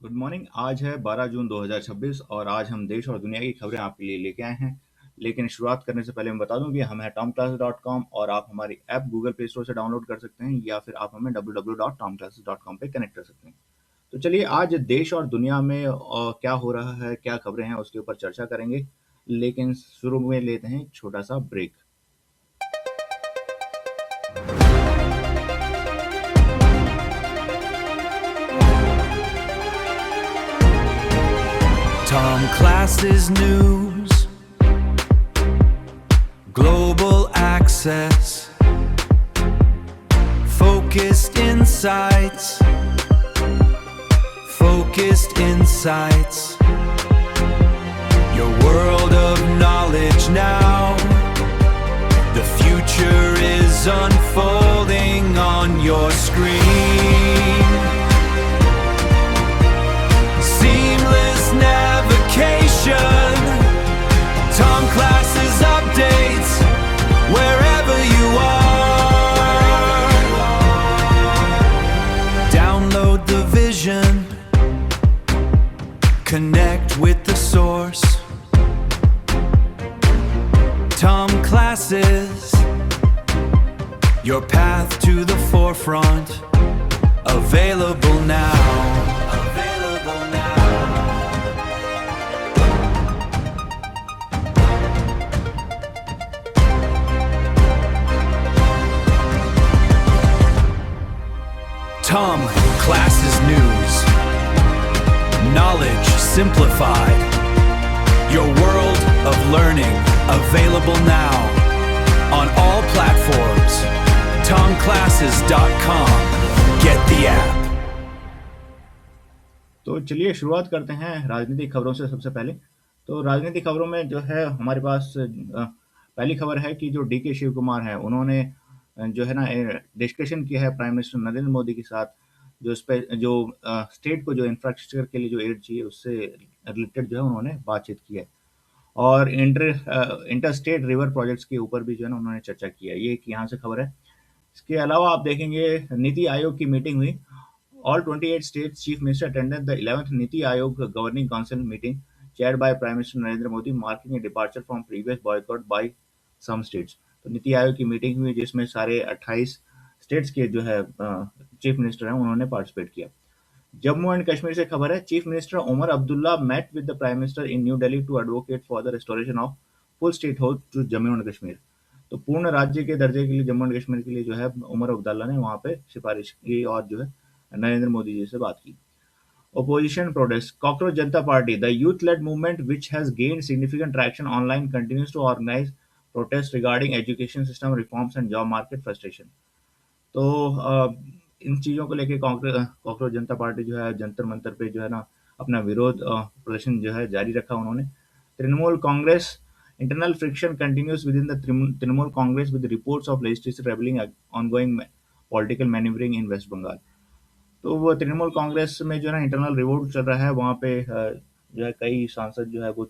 Good morning. आज है 12 जून 2026 और आज हम देश और दुनिया की खबरें आपके लिए लेके आए हैं। लेकिन शुरुआत करने से पहले मैं बता दूं कि हम है tomclasses.com और आप हमारी ऐप गूगल प्ले स्टोर से डाउनलोड कर सकते हैं या फिर आप हमें www.tomclasses.com पे कनेक्ट कर सकते हैं। तो चलिए आज देश और दुनिया में क्या हो रहा है, क्या खबरें हैं, उसके ऊपर चर्चा करेंगे। लेकिन शुरू में लेते हैं एक छोटा सा break. Tom Classes News, Global Access, Focused Insights, Focused Insights, your world of knowledge now. The future is unfolding on your screen. Seamless navigation, Tom Classes updates wherever you are. Download the vision, connect with the source. Tom Classes, your path to the forefront, available now. Available now. Tom Classes News, knowledge simplified, your world of learning available now on all platforms. TomClasses.com. Get the app. तो चलिए शुरुआत करते हैं राजनीतिक खबरों से। सबसे पहले तो राजनीतिक खबरों में जो है हमारे पास पहली खबर है कि जो DK शिव कुमार है उन्होंने जो है ना डिस्कशन किया है प्राइम मिनिस्टर नरेंद्र मोदी के साथ, जो इस पे जो स्टेट को जो इंफ्रास्ट्रक्चर के लिए जो एड चाहिए उससे रिलेटेड जो है उन्होंने बातचीत की है। और इंटर स्टेट रिवर प्रोजेक्ट्स के ऊपर भी जो है ना उन्होंने चर्चा की है। ये एक यहाँ से खबर है। इसके अलावा आप देखेंगे नीति आयोग की मीटिंग हुई। All 28 states chief minister attended the 11th Niti Aayog Governing Council meeting chaired by Prime Minister Narendra Modi, marking a departure from previous boycott by some states। तो नीति आयोग की मीटिंग हुई जिसमें सारे 28 स्टेट्स के जो है चीफ मिनिस्टर हैं उन्होंने पार्टिसिपेट किया। जम्मू एंड कश्मीर से खबर है, chief minister Omar Abdullah met with the Prime Minister in New Delhi to advocate for the restoration of full statehood to Jammu and Kashmir. तो पूर्ण राज्य के दर्जे के लिए जम्मू एंड कश्मीर के लिए जो है उमर अब्दुल्ला ने वहां पे सिफारिश की और जो है नरेंद्र मोदी जी से बात की। Opposition protests. Cockroach Janata Party, the youth-led movement which has gained significant traction online, continues to organize protests regarding education system reforms and job market frustration। तो इन चीज़ों को लेके कॉकरोच जनता पार्टी जो है जंतर मंतर पे जो है ना अपना विरोध प्रदर्शन जो है जारी रखा उन्होंने। Trinamool Congress, internal friction continues within the Trinamool Congress with reports of legislature rebelling ongoing political manoeuvring in West Bengal. तो वो तृणमूल कांग्रेस में जो है ना इंटरनल रिवोल्ट चल रहा है, वहाँ पे जो है कई सांसद जो है वो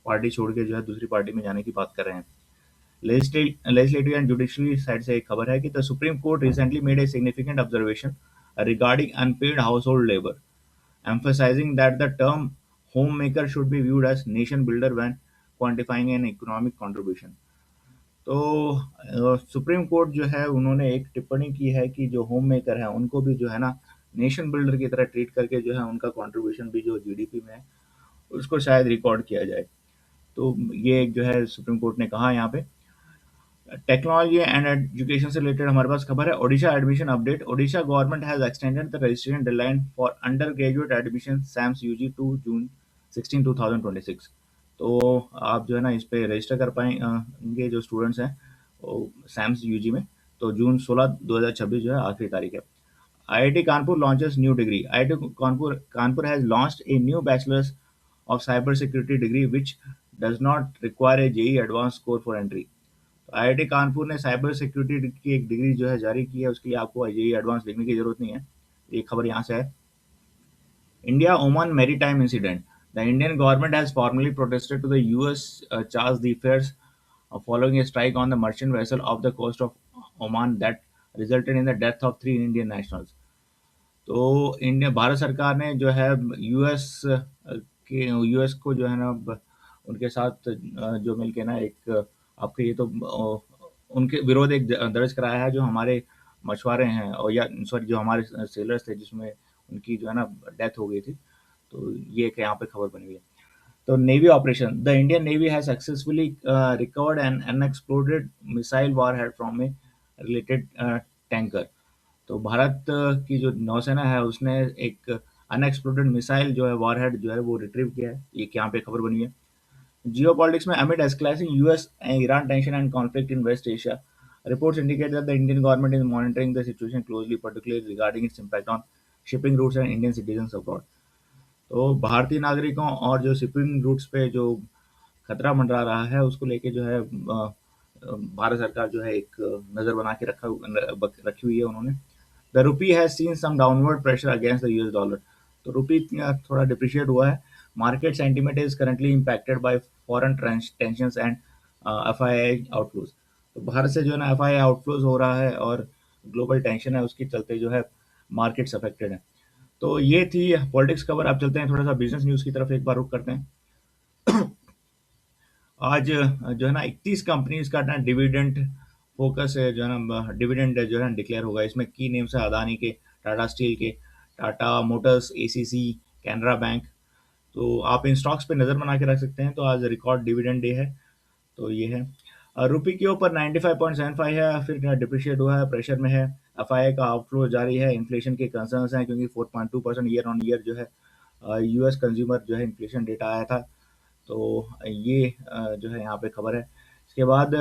पार्टी छोड़ के जो है दूसरी पार्टी में जाने की बात कर रहे हैं। लेजिस्लेटिव एंड जुडिशरी साइड से एक खबर है कि the supreme court recently made a significant observation regarding unpaid household labour, emphasizing that the term homemaker should be viewed as nation builder when quantifying an economic contribution। तो supreme court जो है उन्होंने एक टिप्पणी की है कि जो होम मेकर है उनको भी जो है ना नेशन बिल्डर की तरह ट्रीट करके जो है उनका कंट्रीब्यूशन भी जो जीडीपी में है उसको शायद रिकॉर्ड किया जाए। तो ये एक जो है सुप्रीम कोर्ट ने कहा यहाँ पे। टेक्नोलॉजी एंड एजुकेशन से रिलेटेड हमारे पास खबर है, Odisha admission update. Odisha government has extended the registration deadline for undergraduate admission SAMS UG to June 16 2026। तो आप जो है ना इस पे रजिस्टर कर पाएंगे जो स्टूडेंट्स हैं सैम्स यूजी में। तो जून 16 2026 जो है आखिरी तारीख है। IIT Kanpur launches new degree. IIT Kanpur has launched a new bachelor's of cyber security degree which does not require a JEE advance score for entry. तो IIT कानपुर ने साइबर सिक्योरिटी की एक डिग्री जो है जारी की है, उसके लिए आपको जेई एडवांस लिखने की जरूरत नहीं है। ये खबर यहाँ से है। India Oman maritime incident. The Indian government has formally protested to the US charge d'affaires following a strike on the merchant vessel off the coast of Oman that resulted in the death of 3 Indian nationals। तो India Bharat सरकार ने जो है US को जो है ना उनके साथ जो मिलके ना एक आपके ये तो उनके विरोध एक दर्ज कराया है, जो हमारे मछुआरे हैं और या सॉरी जो हमारे सेलर्स थे जिसमें उनकी जो है ना डेथ हो गई थी। तो ये एक यहाँ पे खबर बनी हुई है। तो navy operation, the Indian navy has successfully recovered an unexploded missile warhead from a related tanker. तो भारत की जो नौसेना है उसने एक अनएक्सप्लोडेड मिसाइल जो है वॉरहेड जो है वो रिट्रीव किया है, ये यहाँ पे खबर बनी है। जियोपॉलिटिक्स में amid escalating US and Iran tension and conflict in West Asia, reports indicate that the Indian government is monitoring the situation closely, particularly regarding its impact on shipping routes and Indian citizens abroad. तो भारतीय नागरिकों और जो shipping roots पे जो खतरा मंडरा रहा है उसको लेके जो है भारत सरकार जो है एक नज़र बना के रखी हुई है उन्होंने। The rupee has seen some downward pressure against the US dollar. तो रुपी थोड़ा डिप्रिशिएट हुआ है। Market sentiment is currently impacted by foreign tensions and FII outflows. तो भारत से जो है ना एफआईआई आउटफ्लोज हो रहा है और ग्लोबल टेंशन है उसके चलते जो है मार्केट्स अफेक्टेड है। तो ये थी पॉलिटिक्स खबर। अब चलते हैं थोड़ा सा बिजनेस न्यूज़ की तरफ एक बार रुख करते हैं। आज जो है ना 31 कंपनीज का ना डिविडेंड फोकस है, जो है ना डिविडेंड जो है डिक्लेयर होगा। इसमें की नेम्स है अदानी के, टाटा स्टील के, Tata Motors, ACC, Canara bank. तो आप इन स्टॉक्स पे नज़र बना के रख सकते हैं। तो आज रिकॉर्ड डिविडेंड डे है। तो ये है रुपये के ऊपर 95.75 है, फिर डिप्रिशिएट हुआ है, प्रेशर में है। एफआईआई का आउटफ्लो जारी है, इन्फ्लेशन के कंसर्न्स हैं क्योंकि 4.2% ईयर ऑन ईयर जो है यूएस कंज्यूमर जो है इन्फ्लेशन डेटा आया था। तो ये जो है यहाँ पे खबर है। इसके बाद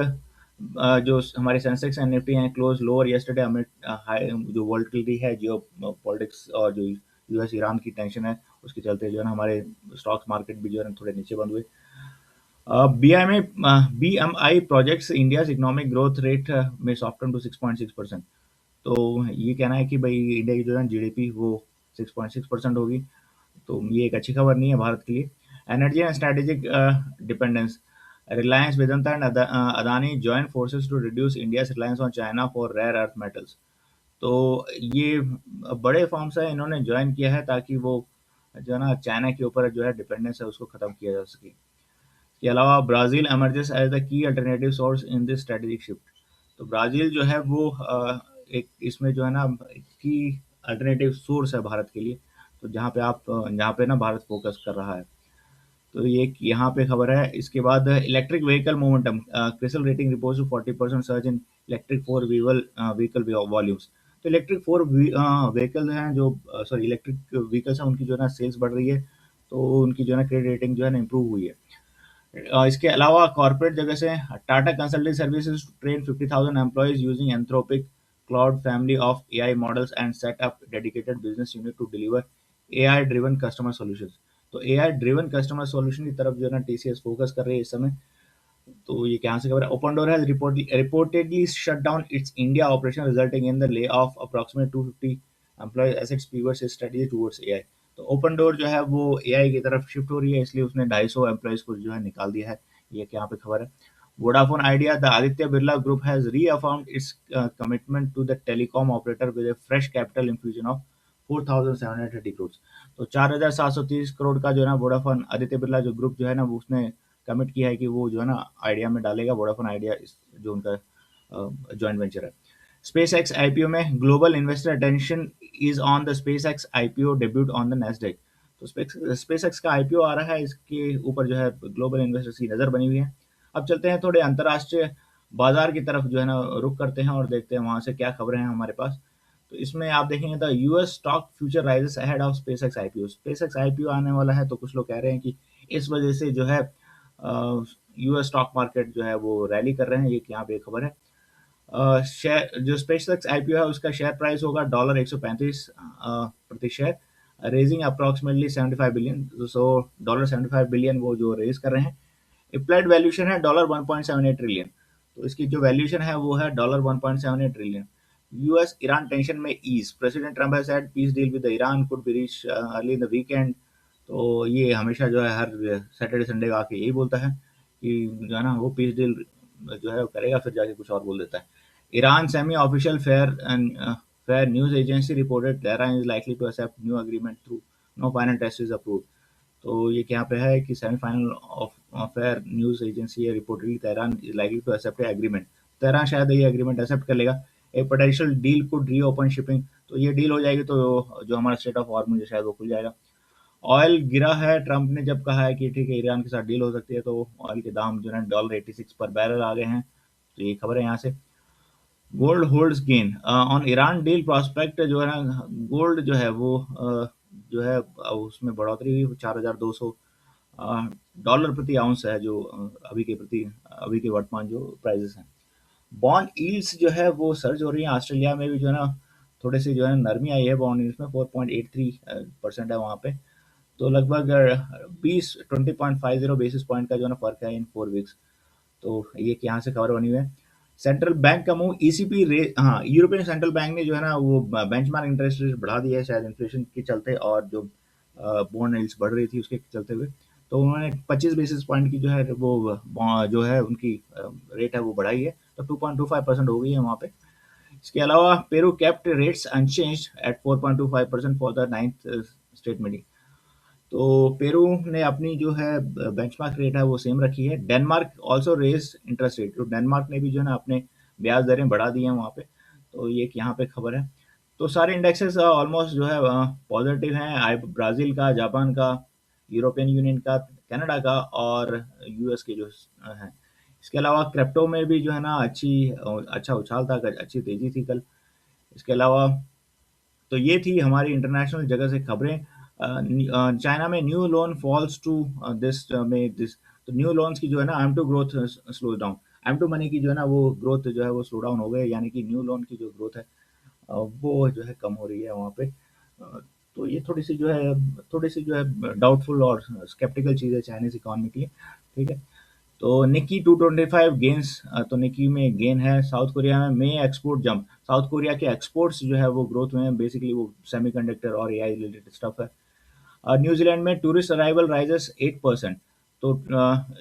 जो हमारे सेंसेक्स एंड निफ्टी हैं close lower yesterday amid high जो वोलेटिलिटी है जियो पॉलिटिक्स और जो यूएस ईरान की टेंशन है उसके चलते जो है ना हमारे स्टॉक्स मार्केट भी जो है ना थोड़े नीचे बंद हुए। BMI projects India's economic growth rate में सॉफ्टन टू 6.6%। तो ये कहना है कि भाई इंडिया की जो है जीडीपी वो 6.6% होगी। तो ये एक अच्छी खबर नहीं है भारत के लिए। Energy and strategic dependence, Reliance Vedanta and Adani join forces to reduce India's reliance on China for rare earth metals. तो ये बड़े फर्म्स हैं, इन्होंने ज्वाइन किया है ताकि वो जो है ना चाइना के ऊपर जो है डिपेंडेंस है उसको ख़त्म किया जा सके। के अलावा Brazil emerges as the key alternative source in this strategic shift. तो ब्राज़ील जो है वो एक इसमें जो है ना की अल्टरनेटिव सोर्स है भारत के लिए। तो जहाँ पे ना भारत फोकस कर रहा है। तो ये एक यहाँ पे खबर है। इसके बाद electric vehicle momentum, CRISIL rating reports 40% surge इन इलेक्ट्रिक फोर व्हीकल वॉल्यूम्स। तो इलेक्ट्रिक फोर व्हीकल हैं जो इलेक्ट्रिक व्हीकल्स हैं उनकी जो है ना सेल्स बढ़ रही है। तो उनकी जो है ना क्रेडिट रेटिंग जो है ना इम्प्रूव हुई है। इसके अलावा कॉर्पोरेट जगह से Tata consulting services train 50,000 employees using Anthropic Claude family of AI models and set up dedicated business unit to deliver AI driven customer solutions. तो एआई ड्रिवन कस्टमर सॉल्यूशन की तरफ जो है ना टीसीएस फोकस कर रही है इस समय। तो ये क्या से खबर है। Open Door has reportedly shut down its India operation resulting in the lay off approximate 250 employees as it pivots strategy towards AI. तो ओपन डोर जो है वो एआई की तरफ शिफ्ट हो रही है, इसलिए उसने 250 एम्प्लॉयज को जो है निकाल दिया है। ये यहाँ पे खबर है। Vodafone Idea, the Aditya Birla group has reaffirmed its commitment to the telecom operator with a fresh capital infusion of 4,730 crore. तो 4,730 करोड़ का जो है ना वोडाफोन आदित्य बिरला जो ग्रुप जो है ना वो उसने कमिट किया है कि वो जो है ना आइडिया में डालेगा। वोडाफोन आइडिया जो उनका जॉइंट वेंचर है। स्पेस एक्स आईपीओ में global investor attention is on the space x IPO debut on the Nasdaq. तो स्पेस एक्स का आईपीओ आ रहा है, इसके ऊपर जो है ग्लोबल इन्वेस्टर्स की नज़र बनी हुई है। अब चलते हैं थोड़े अंतर्राष्ट्रीय बाजार की तरफ जो है ना रुख करते हैं और देखते हैं वहाँ से क्या खबरें हैं हमारे पास। तो इसमें आप देखेंगे तो US stock future rises ahead of SpaceX IPO. SpaceX IPO आने वाला है तो कुछ लोग कह रहे हैं कि इस वजह से जो है यूएस स्टॉक मार्केट जो है वो रैली कर रहे हैं। ये यहाँ पे खबर है। शेयर जो स्पेसएक्स आईपीओ है उसका शेयर प्राइस होगा $135 प्रति शेयर, रेजिंग अप्रॉक्सीमेटली 75 बिलियन। सो $75 बिलियन वो जो रेज कर रहे हैं। अप्लाइड वैल्यूएशन है $1.78 ट्रिलियन। तो इसकी जो वैल्यूएशन है वो है $1.78 ट्रिलियन। यूएस ईरान टेंशन में ease, president Trump has said peace deal with Iran could be reach early in the weekend. तो ये हमेशा जो है हर सैटरडे संडे का आके यही बोलता है कि जो है ना वो पीस डील जो है वो करेगा, फिर जाके कुछ और बोल देता है। Iran semi official fair and Fair News Agency reported Tehran is likely to accept new agreement through no final test is approved. तो ये यहाँ पे है कि semifinal of Fars news agency है reportedly Tehran is likely to accept agreement. Tehran शायद ये agreement accept कर लेगा। A potential deal could reopen shipping. तो ये डील हो जाएगी तो जो हमारा स्टेट ऑफ हॉर्मुज है शायद वो खुल जाएगा। ऑयल गिरा है। ट्रंप ने जब कहा है कि ठीक है ईरान के साथ डील हो सकती है तो ऑयल के दाम जो है $86 पर बैरल आ गए हैं। तो ये खबर है यहाँ से। Gold holds gain on Iran deal prospect. जो है ना गोल्ड जो है वो जो है उसमें बढ़ोतरी हुई। 4,200 डॉलर प्रति आउंस है जो अभी के वर्तमान जो प्राइसेस हैं। बॉन्ड यील्ड्स जो है वो सर्ज हो रही है। ऑस्ट्रेलिया में भी जो है ना थोड़े से जो है नरमी आई है बॉन्ड यील्ड्स में। 4.83% है वहाँ पे। तो लगभग 20 बेसिस पॉइंट का जो है ना फर्क है इन 4 वीक्स। तो ये यहाँ से खबर बनी हुई है। सेंट्रल बैंक का मूव ईसीपी रे हाँ यूरोपियन सेंट्रल बैंक ने जो है ना वो बेंचमार्क इंटरेस्ट रेट बढ़ा दिया है शायद इन्फ्लेशन के चलते और जो बॉन्ड यील्ड्स बढ़ रही थी उसके चलते हुए। तो उन्होंने 25 बेसिस पॉइंट की जो है वो जो है उनकी रेट है वो बढ़ाई है। तो 2.25% हो गई है वहाँ पे। इसके अलावा Peru kept rates unchanged at 4.25% for the 9th straight meeting. तो पेरू ने अपनी जो है बेंचमार्क रेट है वो सेम रखी है। Denmark also raise interest rate. तो डेनमार्क ने भी जो है ना अपने ब्याज दरें बढ़ा दी हैं वहाँ पे। तो ये एक यहाँ पे खबर है। तो सारे इंडेक्सेस ऑलमोस्ट जो है पॉजिटिव हैं। ब्राज़ील का, जापान का, यूरोपियन यूनियन का, कनाडा का और यूएस के जो हैं। इसके अलावा क्रिप्टो में भी जो है ना अच्छा उछाल था, अच्छी तेज़ी थी कल। इसके अलावा तो ये थी हमारी इंटरनेशनल जगह से खबरें। चाइना में new loan falls to this में दिस। तो न्यू लोन्स की जो है ना M two growth slow down. M two money की जो है ना वो ग्रोथ जो है वो स्लो डाउन हो गई। यानी कि न्यू लोन की जो ग्रोथ है वो जो है कम हो रही है वहाँ पे। तो ये थोड़ी सी जो है डाउटफुल और स्केप्टिकल चीज़ है चाइनीज इकोनॉमी के लिए। ठीक है। तो निकी 225 गेन्स। तो निकी में गेन है। साउथ कोरिया में मे एक्सपोर्ट जंप। साउथ कोरिया के एक्सपोर्ट्स जो है वो ग्रोथ हुए हैं। बेसिकली वो सेमीकंडक्टर और एआई रिलेटेड स्टफ है। न्यूजीलैंड में टूरिस्ट अराइवल राइजेस 8%। तो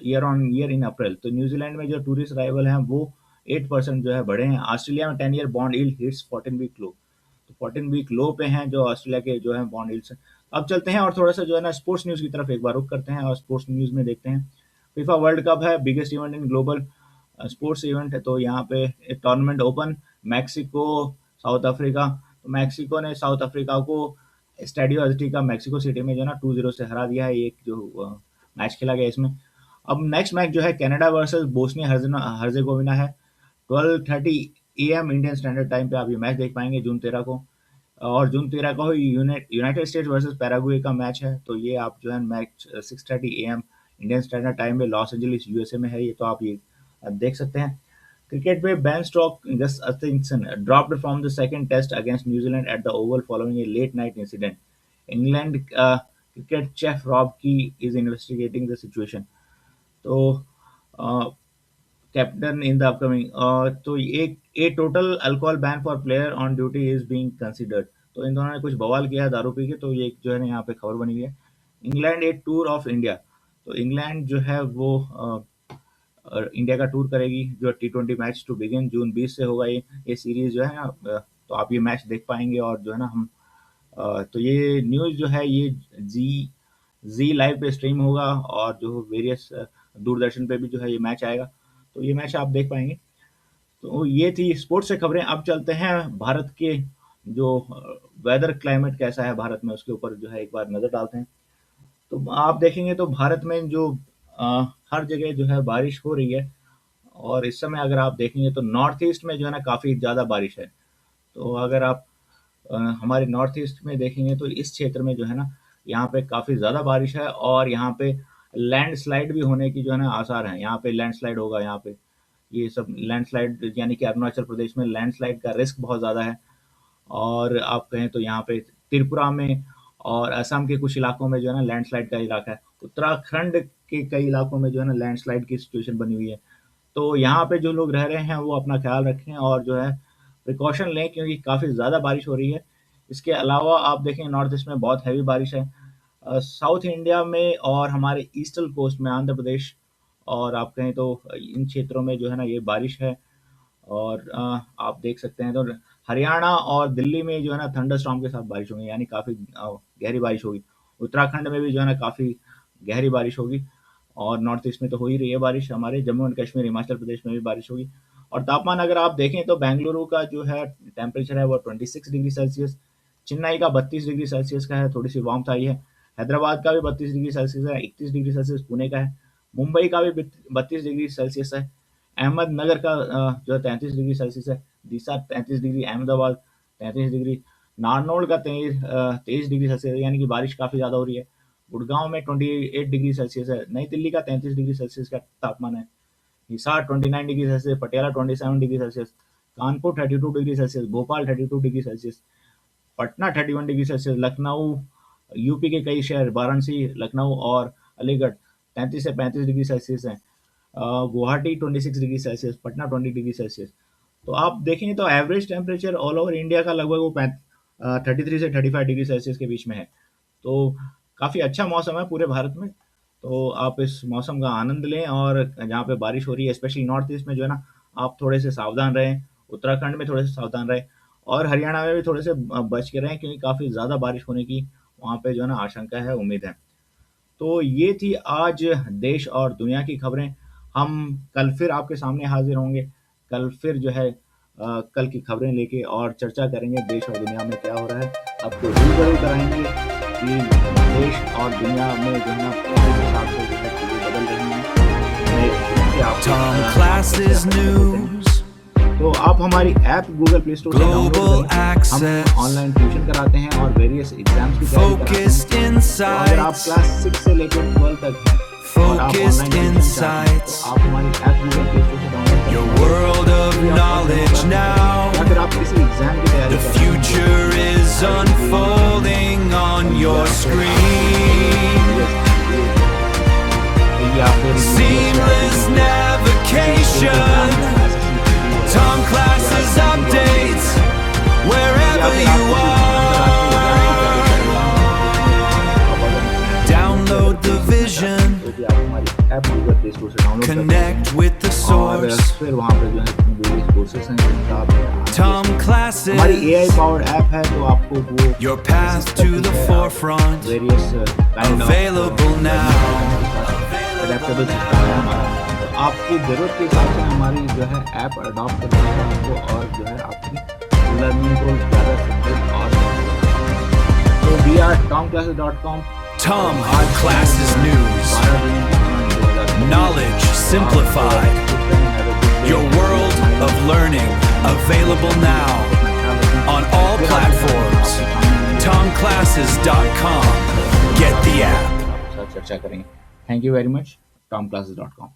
ईयर ऑन ईयर इन अप्रैल। तो न्यूजीलैंड में जो टूरिस्ट अराइवल हैं वो 8% जो है बढ़े हैं। ऑस्ट्रेलिया में 10 year bond yield hits 14 week low. तो 14 वीक लो पे हैं जो ऑस्ट्रेलिया के जो है बॉन्ड यील्ड्स। अब चलते हैं और थोड़ा सा जो है ना स्पोर्ट्स न्यूज़ की तरफ एक बार रुख करते हैं और स्पोर्ट्स न्यूज़ में देखते हैं। फीफा वर्ल्ड कप है biggest event in global sports event है। तो यहाँ पे tournament open Mexico south Africa. तो मैक्सिको ने साउथ अफ्रीका को स्टेडियो अज़टेका मैक्सिको सिटी में जो है ना 2-0 से हरा दिया है। एक जो मैच खेला गया इसमें। अब नेक्स्ट मैच जो है कनाडा वर्सेस बोस्निया हर्जेगोविना है। 12:30 AM इंडियन स्टैंडर्ड टाइम पे आप ये मैच देख पाएंगे जून 13 को। और जून 13 को ही यूनाइटेड स्टेट्स वर्सेस पैराग्वे का मैच है। तो ये आप जो है match 6:30 AM Indian standard time में लॉस एंजलिस यूएसए में है। ये तो आप ये देख सकते हैं। क्रिकेट में Ben Stokes just Hutchinson dropped from the second test against New Zealand at the Oval following a late night incident. England cricket chef Rob Key is investigating the situation. तो कैप्टन इन द अपकमिंग। तो एक a total alcohol ban for player on duty is being considered. तो इन दोनों ने कुछ बवाल किया है दारू पी के। तो ये जो है ना यहाँ पे खबर बनी हुई है। England A tour of India. तो इंग्लैंड जो है वो इंडिया का टूर करेगी। जो T20 मैच टू बिगिन जून 20 से होगा ये सीरीज जो है ना। तो आप ये मैच देख पाएंगे और जो है ना हम तो ये न्यूज़ जो है ये जी जी लाइव पे स्ट्रीम होगा और जो वेरियस दूरदर्शन पे भी जो है ये मैच आएगा। तो ये मैच आप देख पाएंगे। तो ये थी स्पोर्ट्स से खबरें। अब चलते हैं भारत के जो वेदर क्लाइमेट कैसा है भारत में उसके ऊपर जो है एक बार नज़र डालते हैं। तो आप देखेंगे तो भारत में जो हर जगह जो है बारिश हो रही है। और इस समय अगर आप देखेंगे तो नॉर्थ ईस्ट में जो है ना काफ़ी ज़्यादा बारिश है। तो अगर आप हमारे नॉर्थ ईस्ट में देखेंगे तो इस क्षेत्र में जो है ना यहाँ पे काफ़ी ज़्यादा बारिश है और यहाँ पे लैंडस्लाइड भी होने की जो है ना आसार हैं। यहाँ पे लैंडस्लाइड होगा। यहाँ पे ये सब लैंडस्लाइड यानी कि अरुणाचल प्रदेश में लैंडस्लाइड का रिस्क बहुत ज़्यादा है। और आप कहें तो यहाँ पे त्रिपुरा में और असम के कुछ इलाकों में जो है ना लैंडस्लाइड का इलाका है। उत्तराखंड के कई इलाकों में जो है ना लैंडस्लाइड की सिचुएशन बनी हुई है। तो यहाँ पे जो लोग रह रहे हैं वो अपना ख्याल रखें और जो है प्रिकॉशन लें क्योंकि काफ़ी ज़्यादा बारिश हो रही है। इसके अलावा आप देखें नॉर्थ ईस्ट में बहुत हैवी बारिश है। साउथ इंडिया में और हमारे ईस्टर्न कोस्ट में आंध्र प्रदेश और आप कहें तो इन क्षेत्रों में जो है ना ये बारिश है। और आप देख सकते हैं तो हरियाणा और दिल्ली में जो है ना थंडर स्टॉर्म के साथ बारिश होगी, यानी काफ़ी गहरी बारिश होगी। उत्तराखंड में भी जो है ना काफ़ी गहरी बारिश होगी, और नॉर्थ ईस्ट में तो हो ही रही है बारिश। हमारे जम्मू एंड कश्मीर, हिमाचल प्रदेश में भी बारिश होगी। और तापमान अगर आप देखें तो बेंगलुरु का जो है टेम्परेचर है वो 26 डिग्री सेल्सियस, चेन्नई का 32 डिग्री सेल्सियस का है, थोड़ी सी वार्मथ आई है। हैदराबाद का भी 32 डिग्री सेल्सियस है, 31 डिग्री सेल्सियस पुणे का है। मुंबई का भी 32 डिग्री सेल्सियस है। अहमदनगर का जो है 33 डिग्री सेल्सियस है। डीसा 33 डिग्री, अहमदाबाद 33 डिग्री, नारनौल का 23 डिग्री सेल्सियस है, यानी कि बारिश काफ़ी ज़्यादा हो रही है। गुड़गांव में 28 डिग्री सेल्सियस है। नई दिल्ली का 33 डिग्री सेल्सियस का तापमान है। Hisar 29 degree Celsius, Patiala 27 degree Celsius, Kanpur 32 degree Celsius, Bhopal 32 degree Celsius, Patna 31 degree Celsius, Lucknow, UP के कई शहर वाराणसी, लखनऊ और अलीगढ़ 33 से 35 डिग्री सेल्सियस हैं। Guwahati 26 degree Celsius, Patna 20 degree Celsius. तो आप देखेंगे तो average temperature all over India का लगभग वो 33 से 35 डिग्री सेल्सियस के बीच में है। तो काफ़ी अच्छा मौसम है पूरे भारत में। तो आप इस मौसम का आनंद लें, और जहाँ पे बारिश हो रही है स्पेशली नॉर्थ ईस्ट में जो है ना, आप थोड़े से सावधान रहें। उत्तराखंड में थोड़े से सावधान रहें, और हरियाणा में भी थोड़े से बच के रहें, क्योंकि काफ़ी ज़्यादा बारिश होने की वहाँ पे जो है ना आशंका है, उम्मीद है। तो ये थी आज देश और दुनिया की खबरें। हम कल फिर आपके सामने हाजिर होंगे। कल फिर जो है कल की खबरें लेके और चर्चा करेंगे देश और दुनिया में क्या हो रहा है। आपको रूबरू कराएंगे कि देश और दुनिया में जो है ना किस हिसाब से जो है चीज़ें बदल रही हैं। मैं इससे Tom आपको Classes News, तो आप हमारी ऐप गूगल प्ले स्टोर से डाउनलोड Global करें। हम Access, ऑनलाइन ट्यूशन कराते हैं और वेरियस एग्जाम्स की तैयारी कराते Focused हैं। तो अगर आप Insights, क्लास 6 से लेकर 12 तक हैं और आप Focused ऑनलाइन ट्यूशन चाहते हैं, Insights, तो आप हमारी ऐप गूगल प्ले स्टोर से डाउनलोड your करें। world of knowledge now. या फिर आप किसी एग्जाम की तैयारी The कर रहे हैं, future is unfolding on your screen. या फिर Seamless navigation, Tom Classes updates, wherever you are. Download the vision, तो भी आप हमारी ऐप गूगल प्ले स्टोर से डाउनलोड करें, connect with the और source. फिर वहाँ पे जो है वेरियस कोर्सेस हैं जिनका आप Tom हमारी Classes, AI पावर्ड ऐप है, तो आपको वो your path to the forefront, various available now. Adaptable system है हमारा। तो आपकी ज़रूरत के हिसाब से हमारी जो है ऐप अडॉप्ट करते हैं आपको, और जो है आपकी लर्निंग को ज़्यादा सपोर्ट और तो we are tomclasses.com। Tom Classes News, knowledge simplified, your world of learning available now on all platforms. TomClasses.com. Get the app. चर्चा करेंगे। Thank you very much. tomclasses.com।